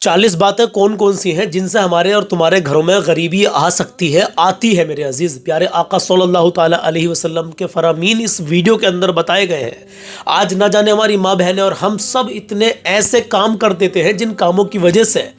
40 बातें कौन कौन सी हैं जिनसे हमारे और तुम्हारे घरों में गरीबी आ सकती है, आती है। मेरे अजीज़ प्यारे आका सल्लल्लाहु ताला अलैहि वसल्लम के फरामीन इस वीडियो के अंदर बताए गए हैं। आज ना जाने हमारी माँ बहनें और हम सब इतने ऐसे काम कर देते हैं जिन कामों की वजह से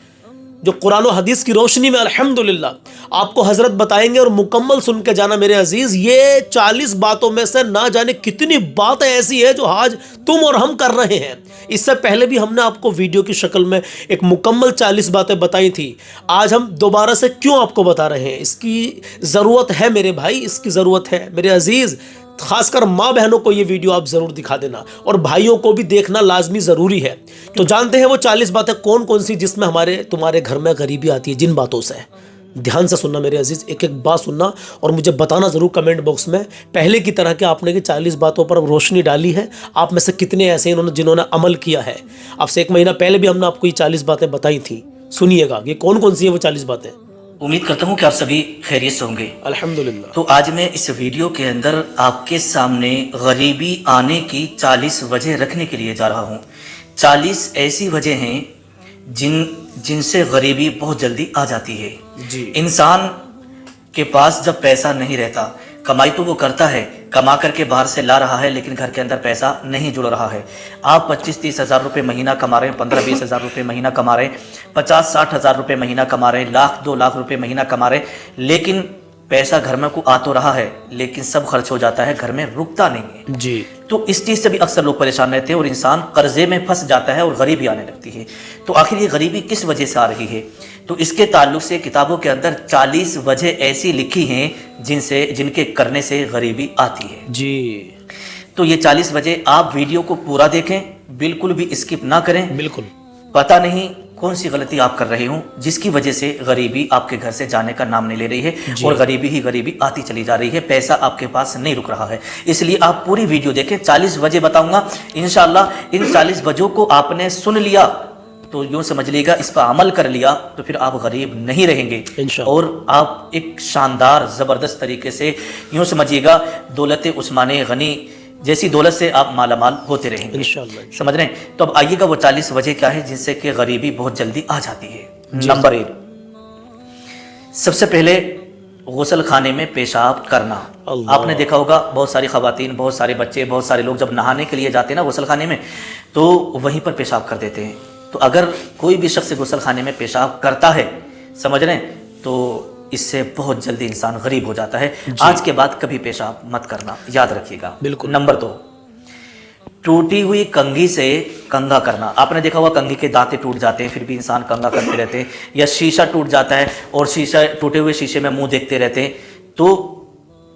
जो कुरान और हदीस की रोशनी में अल्हम्दुलिल्लाह आपको हजरत बताएंगे और मुकम्मल सुन के जाना मेरे अजीज़। ये 40 बातों में से ना जाने कितनी बातें ऐसी है जो आज तुम और हम कर रहे हैं। इससे पहले भी हमने आपको वीडियो की शक्ल में एक मुकम्मल 40 बातें बताई थी। आज हम दोबारा से क्यों आपको बता रहे हैं, इसकी ज़रूरत है मेरे भाई, इसकी ज़रूरत है मेरे अजीज़। खासकर माँ बहनों को ये वीडियो आप ज़रूर दिखा देना और भाइयों को भी देखना लाजमी ज़रूरी है। तो जानते हैं वो 40 बातें कौन कौन सी जिसमें हमारे तुम्हारे घर में गरीबी आती है। जिन बातों से ध्यान से सुनना मेरे अजीज़, एक एक बात सुनना और मुझे बताना ज़रूर कमेंट बॉक्स में। पहले की तरह कि आपने 40 बातों पर रोशनी डाली है, आप में से कितने ऐसे हैं जिन्होंने अमल किया है। आपसे 1 महीना पहले भी हमने आपको ये 40 बातें बताई थी। सुनिएगा ये कौन कौन सी है वो 40 बातें। उम्मीद करता हूँ कि आप सभी खैरियत से होंगे अल्हम्दुलिल्लाह। तो आज मैं इस वीडियो के अंदर आपके सामने गरीबी आने की 40 वजह रखने के लिए जा रहा हूँ। 40 ऐसी वजह हैं जिनसे गरीबी बहुत जल्दी आ जाती है जी। इंसान के पास जब पैसा नहीं रहता, कमाई तो वो करता है, कमा करके बाहर से ला रहा है, लेकिन घर के अंदर पैसा नहीं जुड़ रहा है। आप 25-30 हज़ार रुपये महीना कमा रहे हैं, 15-20 हज़ार रुपये महीना कमा रहे हैं, 50-60 हज़ार रुपये महीना कमा रहे हैं, 1-2 लाख रुपये महीना कमा रहे हैं, लेकिन पैसा घर में को आ तो रहा है लेकिन सब खर्च हो जाता है, घर में रुकता नहीं है जी। तो इस चीज़ से भी अक्सर लोग परेशान रहते हैं और इंसान कर्जे में फंस जाता है और गरीबी आने लगती है। तो आखिर ये गरीबी किस वजह से आ रही है, तो इसके ताल्लुक से किताबों के अंदर 40 वजह ऐसी लिखी हैं जिनके करने से गरीबी आती है जी। तो ये 40 वजह आप वीडियो को पूरा देखें, बिल्कुल भी स्किप ना करें। बिल्कुल पता नहीं कौन सी गलती आप कर रहे हो जिसकी वजह से गरीबी आपके घर से जाने का नाम नहीं ले रही है और गरीबी ही गरीबी आती चली जा रही है, पैसा आपके पास नहीं रुक रहा है। इसलिए आप पूरी वीडियो देखें, 40 वजह बताऊंगा इंशाल्लाह। इन 40 वजहों को आपने सुन लिया तो यूँ समझ लीजिएगा, इस पर अमल कर लिया तो फिर आप गरीब नहीं रहेंगे और आप एक शानदार ज़बरदस्त तरीके से यूँ समझिएगा दौलत उस्माने गनी जैसी दौलत से आप मालामाल होते रहेंगे इंशाअल्लाह। समझ रहे हैं। तो अब आइएगा वो 40 वजह क्या है जिनसे कि गरीबी बहुत जल्दी आ जाती है। नंबर 1, सबसे पहले गुसल खाने में पेशाब करना। आपने देखा होगा बहुत सारी खवातीन, बहुत सारे बच्चे, बहुत सारे लोग जब नहाने के लिए जाते हैं ना गुसल खाने में तो वहीं पर पेशाब कर देते हैं। तो अगर कोई भी शख्स गुसल खाने में पेशाब करता है, समझ रहे हैं, तो इससे बहुत जल्दी इंसान गरीब हो जाता है। आज के बाद कभी पेशाब मत करना, याद रखिएगा। बिल्कुल। नंबर 2, टूटी हुई कंघी से कंघा करना। आपने देखा होगा कंघी के दांते टूट जाते हैं फिर भी इंसान कंघा करते रहते हैं, या शीशा टूट जाता है और शीशा टूटे हुए शीशे में मुंह देखते रहते हैं। तो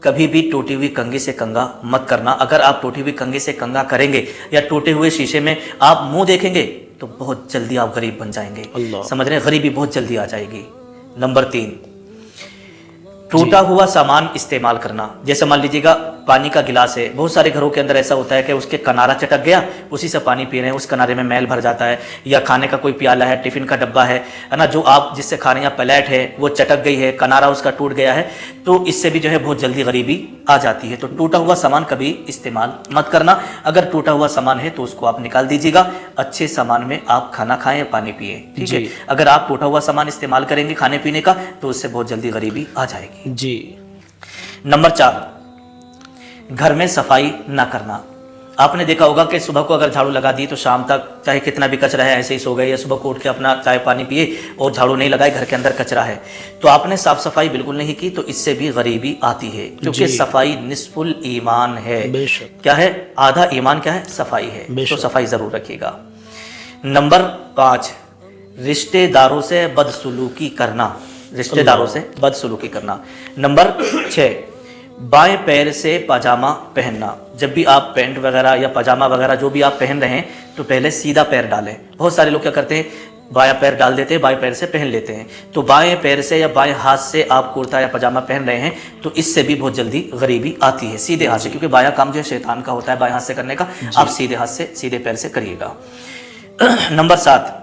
कभी भी टूटी हुई कंघी से कंघा मत करना। अगर आप टूटी हुई कंघी से कंघा करेंगे या टूटे हुए शीशे में आप मुंह देखेंगे तो बहुत जल्दी आप गरीब बन जाएंगे। समझ रहे हैं, गरीबी बहुत जल्दी आ जाएगी। नंबर 3, टूटा हुआ सामान इस्तेमाल करना। जैसे मान लीजिएगा पानी का गिलास है, बहुत सारे घरों के अंदर ऐसा होता है कि उसके किनारा चटक गया, उसी से पानी पी रहे हैं, उस किनारे में मैल भर जाता है, या खाने का कोई प्याला है, टिफिन का डब्बा है ना, जो आप जिससे खा रहे हैं, प्लेट है वो चटक गई है, किनारा उसका टूट गया है, तो इससे भी जो है बहुत जल्दी गरीबी आ जाती है। तो टूटा हुआ सामान कभी इस्तेमाल मत करना। अगर टूटा हुआ सामान है तो उसको आप निकाल दीजिएगा, अच्छे सामान में आप खाना खाएं, पानी पिए, ठीक है। अगर आप टूटा हुआ सामान इस्तेमाल करेंगे खाने पीने का तो उससे बहुत जल्दी गरीबी आ जाएगी जी। नंबर 4, घर में सफाई ना करना। आपने देखा होगा कि सुबह को अगर झाड़ू लगा दी तो शाम तक चाहे कितना भी कचरा है ऐसे ही सो गए, या सुबह को उठ के अपना चाय पानी पिए और झाड़ू नहीं लगाए, घर के अंदर कचरा है, तो आपने साफ सफाई बिल्कुल नहीं की, तो इससे भी गरीबी आती है। क्योंकि सफाई निस्फुल ईमान है। क्या है? आधा ईमान क्या है? सफाई है। तो सफाई जरूर रखिएगा। नंबर 5, रिश्तेदारों से बदसलूकी करना। रिश्तेदारों से बदसलूकी करना। नंबर 6, बाएं पैर से पजामा पहनना। जब भी आप पैंट वगैरह या पजामा वगैरह जो भी आप पहन रहे हैं तो पहले सीधा पैर डालें। बहुत सारे लोग क्या करते हैं, बायां पैर डाल देते हैं, बाएं पैर से पहन लेते हैं। तो बाएं पैर से या बाएं हाथ से आप कुर्ता या पजामा पहन रहे हैं तो इससे भी बहुत जल्दी गरीबी आती है। सीधे हाथ से, क्योंकि बायां काम जो है शैतान का होता है बाएं हाथ से करने का, आप सीधे हाथ से सीधे पैर से करिएगा। नंबर 7,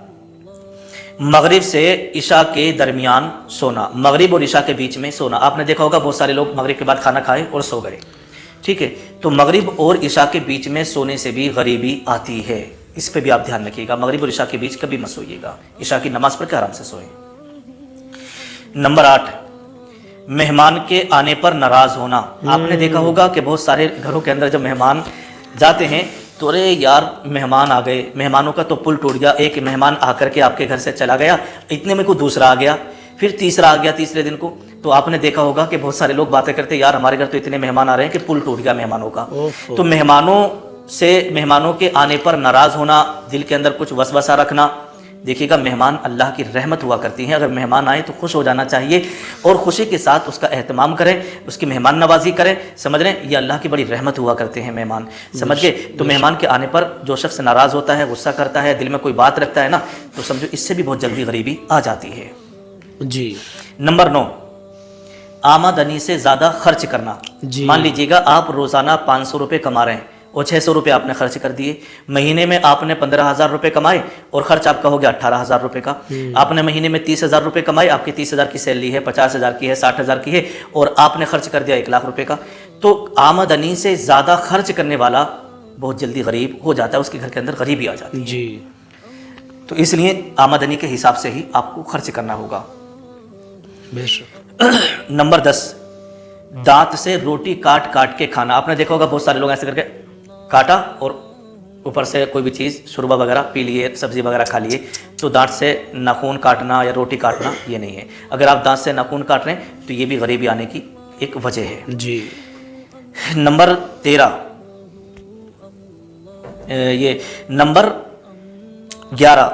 मगरिब से इशा के दरमियान सोना। मगरिब और इशा के बीच में सोना। आपने देखा होगा बहुत सारे लोग मगरिब के बाद खाना खाए और सो गए, ठीक है। तो मगरिब और इशा के बीच में सोने से भी गरीबी आती है। इस पे भी आप ध्यान रखिएगा। मगरिब और इशा के बीच कभी मत सोइएगा, इशा की नमाज पढ़ के आराम से सोएं। नंबर 8, मेहमान के आने पर नाराज होना। आपने देखा होगा कि बहुत सारे घरों के अंदर जब मेहमान जाते हैं तो अरे यार मेहमान आ गए, मेहमानों का तो पुल टूट गया, एक मेहमान आकर के आपके घर से चला गया, इतने में कोई दूसरा आ गया, फिर तीसरा आ गया तीसरे दिन को। तो आपने देखा होगा कि बहुत सारे लोग बातें करते यार हमारे घर तो इतने मेहमान आ रहे हैं कि पुल टूट गया मेहमानों का। तो मेहमानों के आने पर नाराज होना, दिल के अंदर कुछ वसवसा रखना। देखिएगा मेहमान अल्लाह की रहमत हुआ करती हैं, अगर मेहमान आए तो खुश हो जाना चाहिए और खुशी के साथ उसका एहतमाम करें, उसकी मेहमान नवाजी करें। समझ रहे हैं, ये अल्लाह की बड़ी रहमत हुआ करते हैं मेहमान, समझ गए। तो मेहमान के आने पर जो शख्स नाराज़ होता है, गुस्सा करता है, दिल में कोई बात रखता है ना, तो समझो इससे भी बहुत जल्दी गरीबी आ जाती है जी। नंबर 9, आमदनी से ज़्यादा खर्च करना। मान लीजिएगा आप रोज़ाना 500 रुपये कमा रहे हैं और 600 रुपये आपने खर्च कर दिए। महीने में आपने 15,000 रुपये कमाए और खर्च आपका हो गया 18,000 रुपये का। आपने महीने में 30,000 रुपये कमाए, आपकी 30,000 की सैलरी है, 50,000 की है, 60,000 की है और आपने खर्च कर दिया 1 लाख रुपये का। तो आमदनी से ज़्यादा खर्च करने वाला बहुत जल्दी गरीब हो जाता है, उसके घर के अंदर गरीबी आ जाती है जी। तो इसलिए आमदनी के हिसाब से ही आपको खर्च करना होगा। बेशक। नंबर 10, दांत से रोटी काट काट के खाना। आपने देखा होगा बहुत सारे लोग ऐसे करके काटा और ऊपर से कोई भी चीज़ शुरबा वगैरह पी लिए, सब्जी वगैरह खा लिए। तो दांत से नाखून काटना या रोटी काटना ये नहीं है। अगर आप दांत से नाखून काट रहे हैं तो ये भी गरीबी आने की एक वजह है जी। नंबर 13, ये नंबर 11,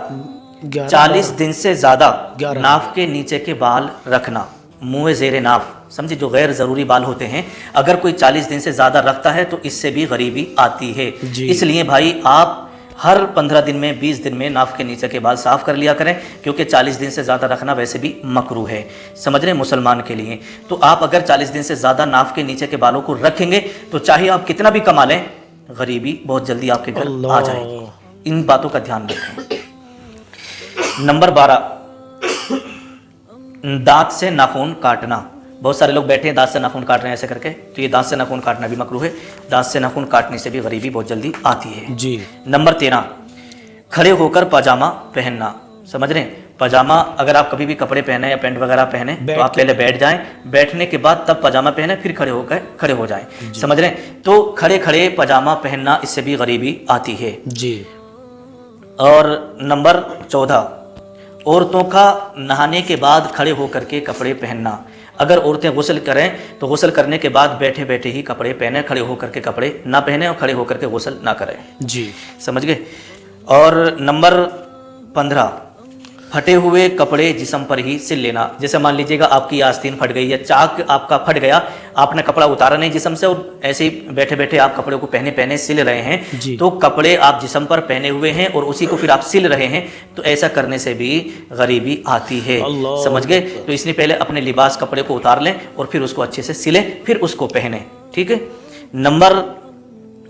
40 दिन से ज़्यादा नाफ के नीचे के बाल रखना, मुँह ज़ेरे नाफ, समझे, जो गैर ज़रूरी बाल होते हैं, अगर कोई 40 दिन से ज़्यादा रखता है तो इससे भी गरीबी आती है। इसलिए भाई आप हर 15 दिन में, 20 दिन में नाफ के नीचे के बाल साफ़ कर लिया करें, क्योंकि 40 दिन से ज़्यादा रखना वैसे भी मकरूह है, समझ रहे हैं, मुसलमान के लिए। तो आप अगर 40 दिन से ज़्यादा नाफ के नीचे के बालों को रखेंगे तो चाहे आप कितना भी कमा लें, गरीबी बहुत जल्दी आपके घर आ जाएगी। इन बातों का ध्यान रखें। नंबर 12, दांत से नाखून काटना। बहुत सारे लोग बैठे हैं दांत से नाखून काट रहे हैं ऐसे करके, तो ये दांत से नाखून काटना भी मकरूह है। दांत से नाखून काटने से भी गरीबी बहुत जल्दी आती है जी। नंबर 13, खड़े होकर पजामा पहनना। समझ रहे हैं, पजामा अगर आप कभी भी कपड़े पहने या पैंट वगैरह पहने तो आप पहले बैठ जाएं, बैठने के बाद तब पजामा पहने, फिर खड़े हो जाएं। समझ रहे हैं, तो खड़े खड़े पजामा पहनना, इससे भी गरीबी आती है जी। और नंबर 14, औरतों का नहाने के बाद खड़े होकर के कपड़े पहनना। अगर औरतें गुस्ल करें तो गुस्ल करने के बाद बैठे बैठे ही कपड़े पहने, खड़े होकर के कपड़े ना पहने और खड़े होकर के गुस्ल ना करें जी। समझ गए। और नंबर 15, फटे हुए कपड़े जिस्म पर ही सिल लेना। जैसे मान लीजिएगा आपकी आस्तीन फट गई है, चाक आपका फट गया, आपने कपड़ा उतारा नहीं जिस्म से और ऐसे ही बैठे बैठे आप कपड़े को पहने पहने सिल रहे हैं, तो कपड़े आप जिस्म पर पहने हुए हैं और उसी को फिर आप सिल रहे हैं, तो ऐसा करने से भी गरीबी आती है, समझ गए। तो इसलिए पहले अपने लिबास कपड़े को उतार लें और फिर उसको अच्छे से सिलें, फिर उसको पहने, ठीक है। नंबर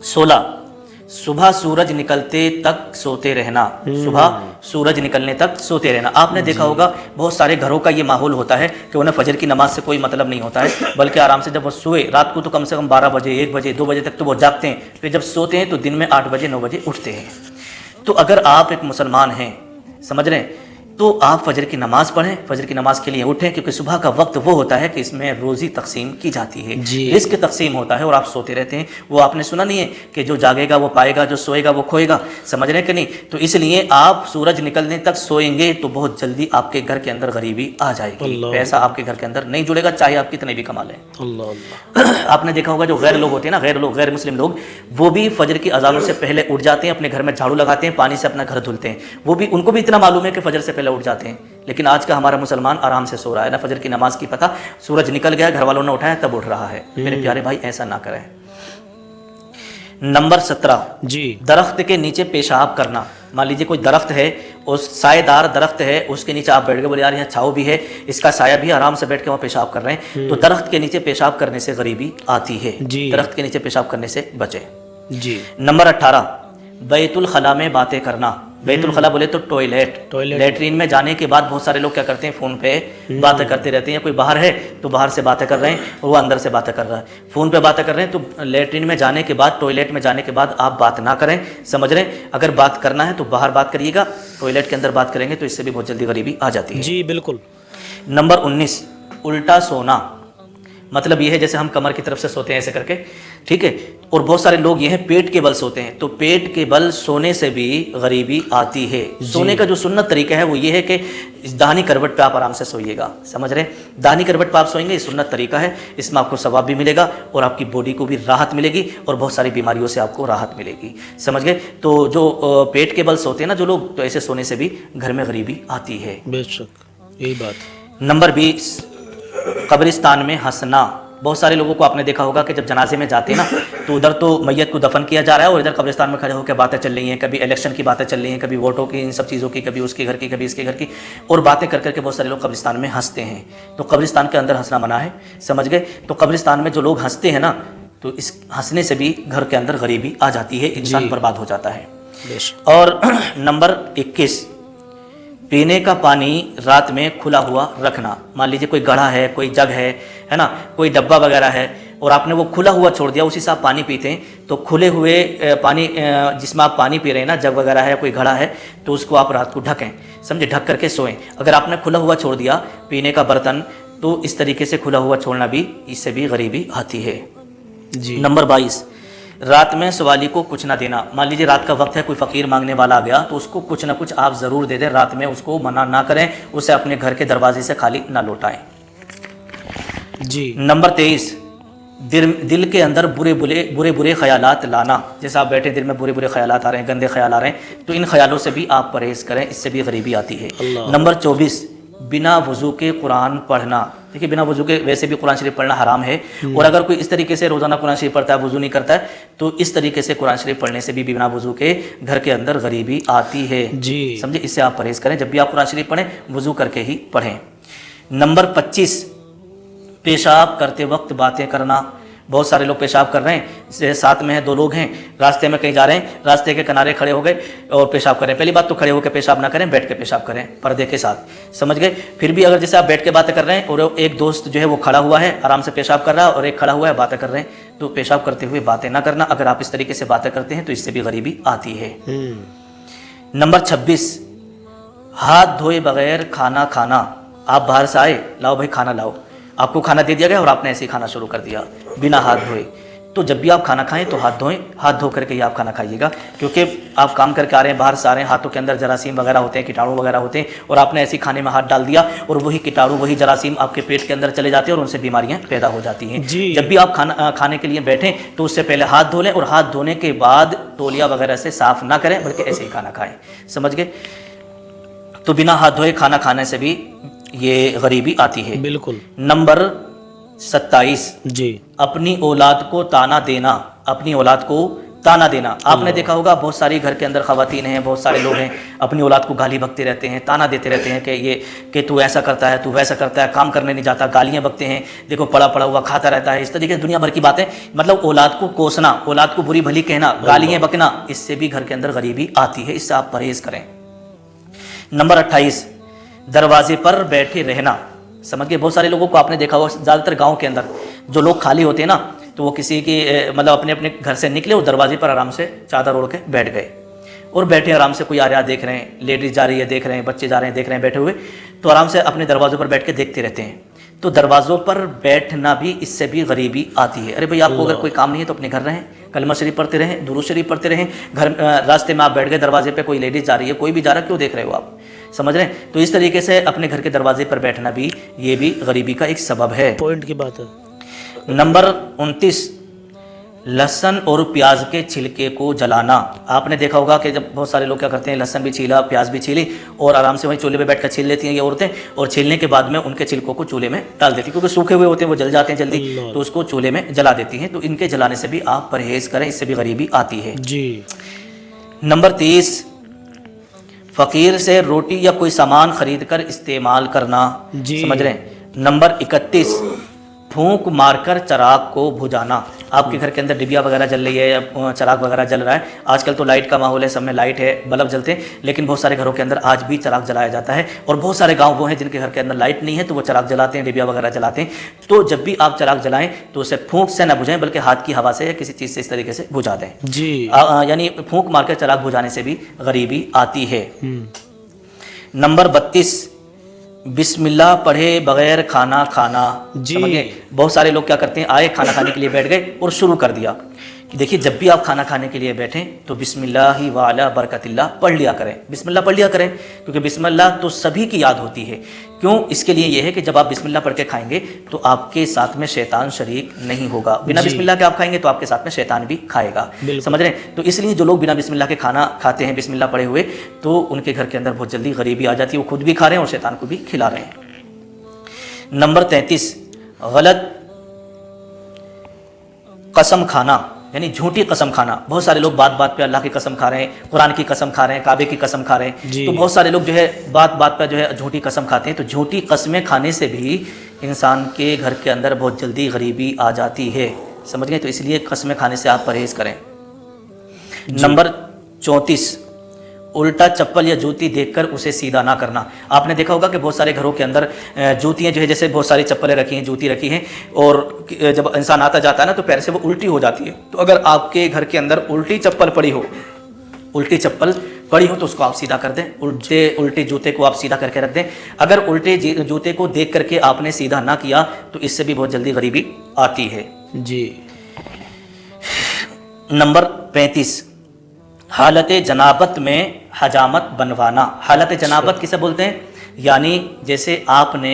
16, सुबह सूरज निकलते तक सोते रहना। सुबह सूरज निकलने तक सोते रहना। आपने देखा होगा बहुत सारे घरों का ये माहौल होता है कि उन्हें फजर की नमाज से कोई मतलब नहीं होता है, बल्कि आराम से जब वो सोए रात को तो कम से कम 12 बजे, 1 बजे, 2 बजे तक तो वो जागते हैं, फिर जब सोते हैं तो दिन में 8 बजे, 9 बजे उठते हैं। तो अगर आप एक मुसलमान हैं, समझ रहे हैं, तो आप फजर की नमाज पढ़ें, फजर की नमाज के लिए उठें, क्योंकि सुबह का वक्त वो होता है कि इसमें रोज़ी तकसीम की जाती है, रिस्क तकसीम होता है और आप सोते रहते हैं। वो आपने सुना नहीं है कि जो जागेगा वो पाएगा, जो सोएगा वो खोएगा, समझ रहे कि नहीं। तो इसलिए आप सूरज निकलने तक सोएंगे तो बहुत जल्दी आपके घर के अंदर गरीबी आ जाएगी, पैसा आपके घर के अंदर नहीं जुड़ेगा, चाहे आप कितने भी कमा लें। आपने देखा होगा जो गैर लोग होते हैं ना, गैर मुस्लिम लोग, वो भी फजर की अजानों से पहले उठ जाते हैं, अपने घर में झाड़ू लगाते हैं, पानी से अपना घर धुलते हैं। वो भी, उनको भी इतना मालूम है कि फजर से पहले उठ जाते हैं, लेकिन आज का हमारा मुसलमान आराम से सो रहा है ना, फजर की नमाज की पता, सूरज निकल गया, घर वालों ने उठाया तब उठ रहा है। मेरे प्यारे भाई ऐसा ना करें। नंबर 17 जी, दरख्त के नीचे पेशाब करना। मान लीजिए कोई दरख्त है, उस सायेदार दरख्त है, उसके नीचे आप बैठ गए, बोले यार यहाँ छाँव भी है, इसका साया भी, आराम से बैठ के वहाँ पेशाब कर रहे हैं, तो दरख्त के नीचे पेशाब करने से गरीबी आती है। दरख्त के नीचे पेशाब करने से बचे जी। नंबर 18 बैतुल खला में बातें करना। بیت الخلا بولے تو ٹوائلٹ، لیٹرین میں جانے کے بعد بہت سارے لوگ کیا کرتے ہیں، فون پہ باتیں کرتے رہتے ہیں، یا کوئی باہر ہے تو باہر سے باتیں کر رہے ہیں اور وہ اندر سے باتیں کر رہا ہے، فون پہ باتیں کر رہے ہیں. تو لیٹرین میں جانے کے بعد، ٹوائلٹ میں جانے کے بعد آپ بات نہ کریں، سمجھ رہے ہیں. اگر بات کرنا ہے تو باہر بات کریے گا، ٹوائلٹ کے اندر بات کریں گے تو اس سے بھی بہت جلدی غریبی آ جاتی ہے. جی بالکل. نمبر 19، الٹا سونا. مطلب یہ ہے جیسے ہم کمر کی طرف سے سوتے ہیں ایسے کر کے، ٹھیک ہے. اور بہت سارے لوگ یہ ہیں پیٹ کے بل سوتے ہیں، تو پیٹ کے بل سونے سے بھی غریبی آتی ہے. سونے کا جو سنت طریقہ ہے وہ یہ ہے کہ داہنی کروٹ پہ آپ آرام سے سوئیے گا، سمجھ رہے ہیں. داہنی کروٹ پہ آپ سوئیں گے، یہ سنت طریقہ ہے. اس میں آپ کو ثواب بھی ملے گا اور آپ کی باڈی کو بھی راحت ملے گی اور بہت ساری بیماریوں سے آپ کو راحت ملے گی، سمجھ گئے. تو جو پیٹ کے بل سوتے ہیں نا جو لوگ، تو ایسے سونے سے بھی گھر میں غریبی آتی ہے. بے شک یہی بات. نمبر 20، قبرستان میں ہنسنا. بہت سارے لوگوں کو آپ نے دیکھا ہوگا کہ جب جنازے میں جاتے ہیں نا تو ادھر تو میت کو دفن کیا جا رہا ہے اور ادھر قبرستان میں کھڑے ہو کے باتیں چل رہی ہیں، کبھی الیکشن کی باتیں چل رہی ہیں، کبھی ووٹوں کی، ان سب چیزوں کی، کبھی اس کے گھر کی، کبھی اس کے گھر کی، اور باتیں کر کر کے بہت سارے لوگ قبرستان میں ہنستے ہیں. تو قبرستان کے اندر ہنسنا منع ہے، سمجھ گئے. تو قبرستان میں جو لوگ ہنستے ہیں نا تو اس ہنسنے سے بھی گھر کے اندر غریبی آ جاتی ہے، انسان برباد ہو جاتا ہے. اور نمبر 21، پینے کا پانی رات میں کھلا ہوا رکھنا. مان لیجیے کوئی گڑھا ہے، کوئی جگ ہے نا، کوئی ڈبہ وغیرہ ہے اور آپ نے وہ کھلا ہوا چھوڑ دیا، اسی سے آپ پانی پیتے ہیں. تو کھلے ہوئے پانی جس میں آپ پانی پی رہے ہیں نا، جگ وغیرہ ہے، کوئی گھڑا ہے، تو اس کو آپ رات کو ڈھکیں، سمجھے، ڈھک کر کے سوئیں. اگر آپ نے کھلا ہوا چھوڑ دیا پینے کا برتن، تو اس طریقے سے کھلا ہوا چھوڑنا بھی، اس سے بھی غریبی آتی ہے. جی. نمبر 22، رات میں سوالی کو کچھ نہ دینا. مان لیجیے رات کا وقت ہے، کوئی فقیر مانگنے والا آ گیا تو اس کو کچھ نہ کچھ آپ ضرور دے دیں رات میں، اس کو منع نہ کریں، اسے اپنے گھر کے دروازے سے خالی نہ لوٹائیں. جی. نمبر 23، دل کے اندر برے خیالات لانا. جیسے آپ بیٹھے دل میں برے خیالات آ رہے ہیں، گندے خیال آ رہے ہیں، تو ان خیالوں سے بھی آپ پرہیز کریں، اس سے بھی غریبی آتی ہے. نمبر 24، بنا وضو کے قرآن پڑھنا. دیکھیے بنا وضو کے ویسے بھی قرآن شریف پڑھنا حرام ہے، اور اگر کوئی اس طریقے سے روزانہ قرآن شریف پڑھتا ہے، وضو نہیں کرتا ہے، تو اس طریقے سے قرآن شریف پڑھنے سے بھی بنا وضو کے گھر کے اندر غریبی آتی ہے. جی. سمجھے، اس سے آپ پرہیز کریں، جب بھی آپ قرآن شریف پڑھیں وضو کر کے ہی پڑھیں. نمبر 25، پیشاب کرتے وقت باتیں کرنا. بہت سارے لوگ پیشاب کر رہے ہیں، ساتھ میں ہیں، 2 لوگ ہیں، راستے میں کہیں جا رہے ہیں، راستے کے کنارے کھڑے ہو گئے اور پیشاب کر رہے ہیں. پہلی بات تو کھڑے ہو کے پیشاب نہ کریں، بیٹھ کے پیشاب کریں پردے کے ساتھ، سمجھ گئے. پھر بھی اگر جیسے آپ بیٹھ کے باتیں کر رہے ہیں اور ایک دوست جو ہے وہ کھڑا ہوا ہے آرام سے پیشاب کر رہا ہے اور ایک کھڑا ہوا ہے باتیں کر رہے ہیں، تو پیشاب کرتے ہوئے باتیں نہ کرنا. اگر آپ اس طریقے سے باتیں کرتے ہیں تو اس سے بھی غریبی آتی ہے. نمبر 26، ہاتھ دھوئے بغیر کھانا کھانا. آپ باہر سے آئے، لاؤ بھائی کھانا لاؤ، آپ کو کھانا دے دیا گیا اور آپ نے ایسے ہی کھانا شروع کر دیا بنا ہاتھ دھوئے. تو جب بھی آپ کھانا کھائیں تو ہاتھ دھوئیں، ہاتھ دھو کر کے ہی آپ کھانا کھائیے گا، کیونکہ آپ کام کر کے آ رہے ہیں، باہر سے آ رہے ہیں، ہاتھوں کے اندر جراثیم وغیرہ ہوتے ہیں، کیٹاڑو وغیرہ ہوتے ہیں، اور آپ نے ایسے ہی کھانے میں ہاتھ ڈال دیا اور وہی کیٹاڑو، وہی جراثیم آپ کے پیٹ کے اندر چلے جاتے ہیں اور ان سے بیماریاں پیدا ہو جاتی ہیں. جی. جب بھی آپ کھانے کے لیے بیٹھیں تو اس سے پہلے ہاتھ دھو لیں، اور ہاتھ دھونے کے بعد تولیہ وغیرہ سے صاف نہ کریں بلکہ ایسے ہی کھانا کھائیں، سمجھ گئے. تو بنا ہاتھ دھوئے کھانا کھانے سے بھی یہ غریبی آتی ہے. بالکل. نمبر 27، جی. اپنی اولاد کو تانا دینا. اپنی اولاد کو تانا دینا. آپ نے دیکھا ہوگا بہت ساری گھر کے اندر خواتین ہیں، بہت سارے لوگ ہیں، اپنی اولاد کو گالی بکتے رہتے ہیں، تانا دیتے رہتے ہیں کہ تو ایسا کرتا ہے، تو ویسا کرتا ہے، کام کرنے نہیں جاتا، گالیاں بکتے ہیں، دیکھو پڑا ہوا کھاتا رہتا ہے، اس طریقے سے دنیا بھر کی باتیں. مطلب اولاد کو کوسنا، اولاد کو بری بھلی کہنا، گالیاں بکنا، اس سے بھی گھر کے اندر غریبی آتی ہے، اس سے آپ پرہیز کریں. نمبر 28، دروازے پر بیٹھے رہنا. سمجھ گئے. بہت سارے لوگوں کو آپ نے دیکھا ہوگا، زیادہ تر گاؤں کے اندر جو لوگ خالی ہوتے ہیں نا، تو وہ کسی کی مطلب اپنے گھر سے نکلے اور دروازے پر آرام سے چادر اوڑھ کے بیٹھ گئے اور بیٹھے آرام سے، کوئی آ رہا دیکھ رہے ہیں، لیڈیز جا رہی ہے دیکھ رہے ہیں، بچے جا رہے ہیں دیکھ رہے ہیں، بیٹھے ہوئے، تو آرام سے اپنے دروازوں پر بیٹھ کے دیکھتے رہتے ہیں. تو دروازوں پر بیٹھنا بھی اس سے بھی غریبی آتی ہے. ارے بھائی آپ کو اگر کوئی کام نہیں ہے تو اپنے گھر رہیں، کلمہ شریف پڑھتے رہیں، درود شریف پڑھتے رہیں. گھر راستے میں آپ بیٹھ گئے، دروازے پہ کوئی لیڈیز جا رہی ہے، کوئی بھی جا رہا ہے، کیوں دیکھ رہے ہو آپ، سمجھ رہے ہیں. تو اس طریقے سے اپنے گھر کے دروازے پر بیٹھنا بھی، یہ بھی غریبی کا ایک سبب ہے. پوائنٹ کی بات ہے. نمبر 29، لہسن اور پیاز کے چھلکے کو جلانا. آپ نے دیکھا ہوگا کہ جب بہت سارے لوگ کیا کرتے ہیں، لہسن بھی چھیلا، پیاز بھی چھیلی اور آرام سے وہیں چولہے پہ بیٹھ کر چھیل لیتی ہیں یہ عورتیں، اور چھیلنے کے بعد میں ان کے چھلکوں کو چولہے میں ڈال دیتی ہیں، کیونکہ سوکھے ہوئے ہوتے ہیں وہ جل جاتے ہیں جلدی، تو اس کو چولہے میں جلا دیتی ہیں. تو ان کے جلانے سے بھی آپ پرہیز کریں، اس سے بھی غریبی آتی ہے. جی. نمبر 30، فقیر سے روٹی یا کوئی سامان خرید کر استعمال کرنا. جی. سمجھ رہے ہیں. نمبر 31، پھونک مار کر چراغ کو بجھانا. आपके घर के अंदर डिबिया वगैरह जल रही है या चराग वगैरह जल रहा है, आजकल तो लाइट का माहौल है, सब में लाइट है, बल्ब जलते हैं, लेकिन बहुत सारे घरों के अंदर आज भी चराग जलाया जाता है। और बहुत सारे गाँव वो हैं जिनके घर के अंदर लाइट नहीं है तो वो चराग जलाते हैं, डिबिया वगैरह जलाते हैं। तो जब भी आप चराग जलाएं तो उसे फूंक से न बुझाएं बल्कि हाथ की हवा से या किसी चीज़ से इस तरीके से बुझा दें जी। यानी फूंक मार कर चराग बुझाने से भी गरीबी आती है। नंबर 32, बिस्मिल्लाह पढ़े बगैर खाना खाना। जी। समझ गए? बहुत सारे लोग क्या करते हैं, आए खाना खाने के लिए बैठ गए और शुरू कर दिया कि देखिए जब भी आप खाना खाने के लिए बैठें तो बिस्मिल्लाहि वाला बरकतिल्लाह पढ़ लिया करें, बिस्मिल्लाह पढ़ लिया करें, क्योंकि बिस्मिल्लाह तो सभी की याद होती है। क्यों? इसके लिए यह है कि जब आप बिस्मिल्लाह पढ़ के खाएंगे तो आपके साथ में शैतान शरीक नहीं होगा। बिना बिस्मिल्लाह के आप खाएंगे तो आपके साथ में शैतान भी खाएगा। समझ रहे हैं? तो इसलिए जो लोग बिना बिस्मिल्लाह के खाना खाते हैं, बिस्मिल्लाह पढ़े हुए, तो उनके घर के अंदर बहुत जल्दी गरीबी आ जाती है, वो खुद भी खा रहे हैं और शैतान को भी खिला रहे हैं। नंबर 33, गलत कसम खाना, यानी झूठी कसम खाना। बहुत सारे लोग बात बात पे अल्लाह की कसम खा रहे हैं, कुरान की कसम खा रहे हैं, काबे की कसम खा रहे हैं। तो बहुत सारे लोग जो है बात बात पे जो है झूठी कसम खाते हैं। तो झूठी कस्में खाने से भी इंसान के घर के अंदर बहुत जल्दी गरीबी आ जाती है। समझ गए? तो इसलिए कस्में खाने से आप परहेज करें। नंबर 34, उल्टा चप्पल या जूती देखकर उसे सीधा ना करना। आपने देखा होगा कि बहुत सारे घरों के अंदर जूतियाँ जो है, जैसे बहुत सारी चप्पलें रखी हैं, जूती रखी हैं, और जब इंसान आता जाता है ना तो पैर से वो उल्टी हो जाती है। तो अगर आपके घर के अंदर उल्टी चप्पल पड़ी हो तो उसको आप सीधा कर दें, उल्टे जूते को आप सीधा करके रख दें। अगर उल्टे जूते को देख करके आपने सीधा ना किया तो इससे भी बहुत जल्दी गरीबी आती है जी। नंबर 35, हालत जनाबत में हजामत बनवाना। हालत जनाबत किसे बोलते हैं? यानी जैसे आपने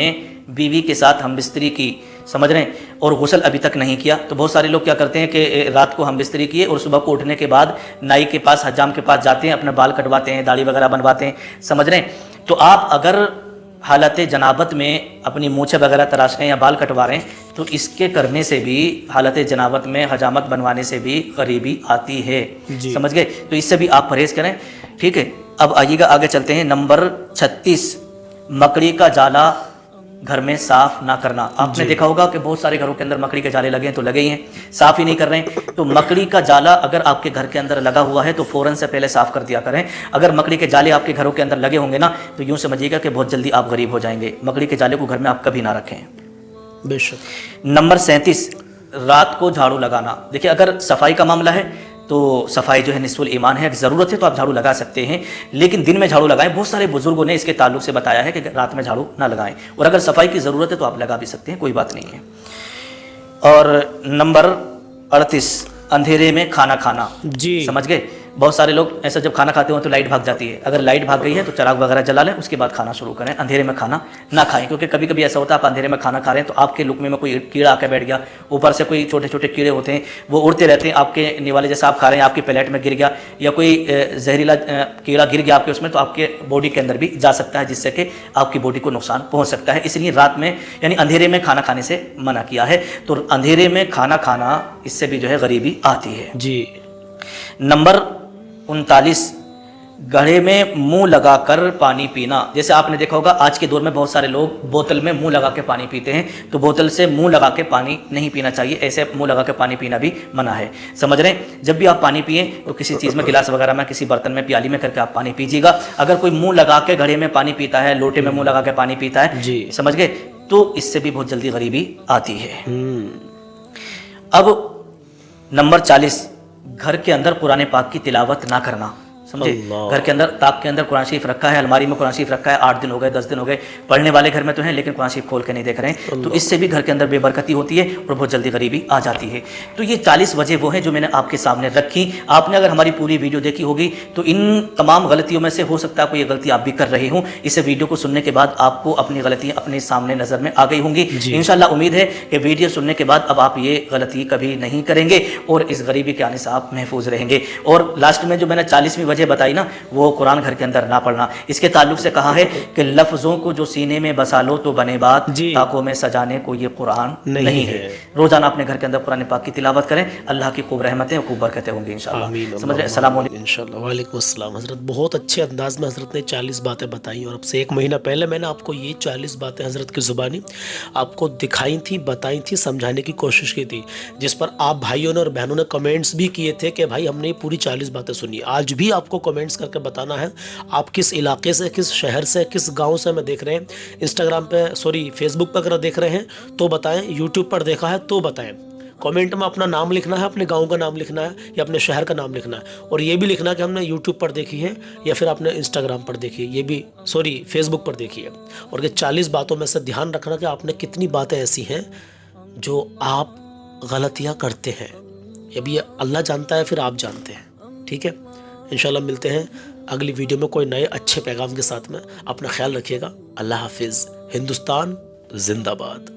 बीवी के साथ हमबिस्तरी की, समझ रहे हैं, और गुस्ल अभी तक नहीं किया। तो बहुत सारे लोग क्या करते हैं कि रात को हमबिस्तरी किए और सुबह को उठने के बाद नाई के पास, हजाम के पास जाते हैं, अपने बाल कटवाते हैं, दाढ़ी वगैरह बनवाते हैं। समझ रहे हैं? तो आप अगर हालत जनाबत में अपनी मूछें वगैरह तराश रहे हैं या बाल कटवा रहे हैं तो इसके करने से भी, हालत जनाबत में हजामत बनवाने से भी गरीबी आती है। समझ गए? तो इससे भी आप परहेज करें। ठीक है, अब आइएगा आगे चलते हैं। नंबर 36, मकड़ी का जाला घर में साफ ना करना। आपने देखा होगा कि बहुत सारे घरों के अंदर मकड़ी के जाले लगे हैं तो लगे ही हैं, साफ ही नहीं कर रहे हैं। तो मकड़ी का जाला अगर आपके घर के अंदर लगा हुआ है तो फौरन से पहले साफ कर दिया करें। अगर मकड़ी के जाले आपके घरों के अंदर लगे होंगे ना तो यूं समझिएगा कि बहुत जल्दी आप गरीब हो जाएंगे। मकड़ी के जाले को घर में आप कभी ना रखें। बेशक। नंबर 37, रात को झाड़ू लगाना। देखिए अगर सफाई का मामला है तो सफाई जो है निस्फुल ईमान है। अगर ज़रूरत है तो आप झाड़ू लगा सकते हैं, लेकिन दिन में झाड़ू लगाएं। बहुत सारे बुजुर्गों ने इसके ताल्लुक से बताया है कि रात में झाड़ू ना लगाएं, और अगर सफाई की ज़रूरत है तो आप लगा भी सकते हैं, कोई बात नहीं है। और नंबर 38, अंधेरे में खाना खाना जी। समझ गए? बहुत सारे लोग ऐसा जब खाना खाते हो तो लाइट भाग जाती है। अगर लाइट भाग गई है तो चराग वगैरह जला लें, उसके बाद खाना शुरू करें। अंधेरे में खाना ना खाएं, क्योंकि कभी कभी ऐसा होता है आप अंधेरे में खाना खा रहे हैं तो आपके लुकमे में कोई कीड़ा आकर बैठ गया, ऊपर से कोई छोटे छोटे कीड़े होते हैं वो उड़ते रहते हैं आपके निवाले जैसा आप खा रहे हैं, आपकी प्लेट में गिर गया या कोई जहरीला कीड़ा गिर गया आपके उसमें, तो आपके बॉडी के अंदर भी जा सकता है, जिससे कि आपकी बॉडी को नुकसान पहुँच सकता है। इसलिए रात में यानी अंधेरे में खाना खाने से मना किया है। तो अंधेरे में खाना खाना इससे भी जो है गरीबी आती है जी। नंबर 39, गड्ढे में मुंह लगाकर पानी पीना। जैसे आपने देखा होगा आज के दौर में बहुत सारे लोग बोतल में मुंह लगा के पानी पीते हैं, तो बोतल से मुंह लगा के पानी नहीं पीना चाहिए। ऐसे मुंह लगा के पानी पीना भी मना है। समझ रहे हैं? जब भी आप पानी पिए तो किसी चीज़ में, गिलास वगैरह में, किसी बर्तन में, प्याली में करके आप पानी पीजिएगा। अगर कोई मुंह लगा के घड़े में पानी पीता है, लोटे में मुंह लगा के पानी पीता है जी, समझ गए, तो इससे भी बहुत जल्दी गरीबी आती है। अब नंबर 40, घर के अंदर कुरान पाक की तिलावत ना करना। समझे? घर के अंदर, ताक के अंदर कुरान शरीफ रखा है, अलमारी में कुरान शरीफ रखा है, 8 दिन हो गए, 10 दिन हो गए, पढ़ने वाले घर में तो हैं लेकिन कुरान शरीफ खोल के नहीं देख रहे हैं, तो इससे भी घर के अंदर बेबरकती होती है और बहुत जल्दी गरीबी आ जाती है। तो ये 40 वजह वो हैं जो मैंने आपके सामने रखी। आपने अगर हमारी पूरी वीडियो देखी होगी तो इन तमाम गलतियों में से हो सकता है कोई ये गलती आप भी कर रहे हों। इस वीडियो को सुनने के बाद आपको अपनी गलतियाँ अपने सामने नज़र में आ गई होंगी। इंशाल्लाह उम्मीद है कि वीडियो सुनने के बाद अब आप ये गलती कभी नहीं करेंगे और इस गरीबी के आने से आप महफूज रहेंगे। और लास्ट में जो मैंने 40वीं वजह چیزیں بتائی نا وہ قرآن گھر کے اندر نہ پڑھنا. اس کے تعلق سے کہا ہے کہ لفظوں کو جو سینے میں بسا لو تو بنے بات, جی. طاقوں میں سجانے کو یہ قرآن نہیں ہے. روزانہ اپنے گھر کے اندر قرآن پاک کی تلاوت کریں, اللہ کی خوب رحمتیں اور خوب برکتیں ہوں گی انشاءاللہ. آمین. سمجھ رہے. السلام علیکم. انشاءاللہ. وعلیکم السلام. حضرت بہت اچھے انداز میں حضرت نے 40 باتیں بتائیں, اور اب سے 1 مہینہ پہلے میں نے آپ کو یہ 40 باتیں حضرت کی زبانی آپ کو دکھائی تھی, بتائی تھی, سمجھانے کی کوشش کی تھی, جس پر آپ بھائیوں نے اور بہنوں نے کمنٹس بھی کیے تھے کہ بھائی ہم نے یہ پوری 40 باتیں سنی. آج بھی آپ کو کمنٹس کر کے بتانا ہے آپ کس علاقے سے, کس شہر سے, کس گاؤں سے میں دیکھ رہے ہیں. انسٹاگرام پہ فیس بک پہ اگر دیکھ رہے ہیں تو بتائیں, یوٹیوب پر دیکھا ہے تو بتائیں. کامنٹ میں اپنا نام لکھنا ہے, اپنے گاؤں کا نام لکھنا ہے یا اپنے شہر کا نام لکھنا ہے, اور یہ بھی لکھنا ہے کہ ہم نے یوٹیوب پر دیکھی ہے یا پھر آپ نے انسٹاگرام پر دیکھی ہے, یہ بھی فیس بک پر دیکھی ہے. اور یہ 40 باتوں میں سے دھیان رکھنا کہ آپ نے کتنی باتیں ایسی ہیں جو آپ غلطیاں کرتے ہیں. یہ بھی اللہ جانتا ہے, پھر آپ جانتے ہیں. ٹھیک ہے, انشاءاللہ ملتے ہیں اگلی ویڈیو میں کوئی نئے اچھے پیغام کے ساتھ میں. اپنا خیال رکھیے گا. اللہ حافظ. ہندوستان زندہ باد.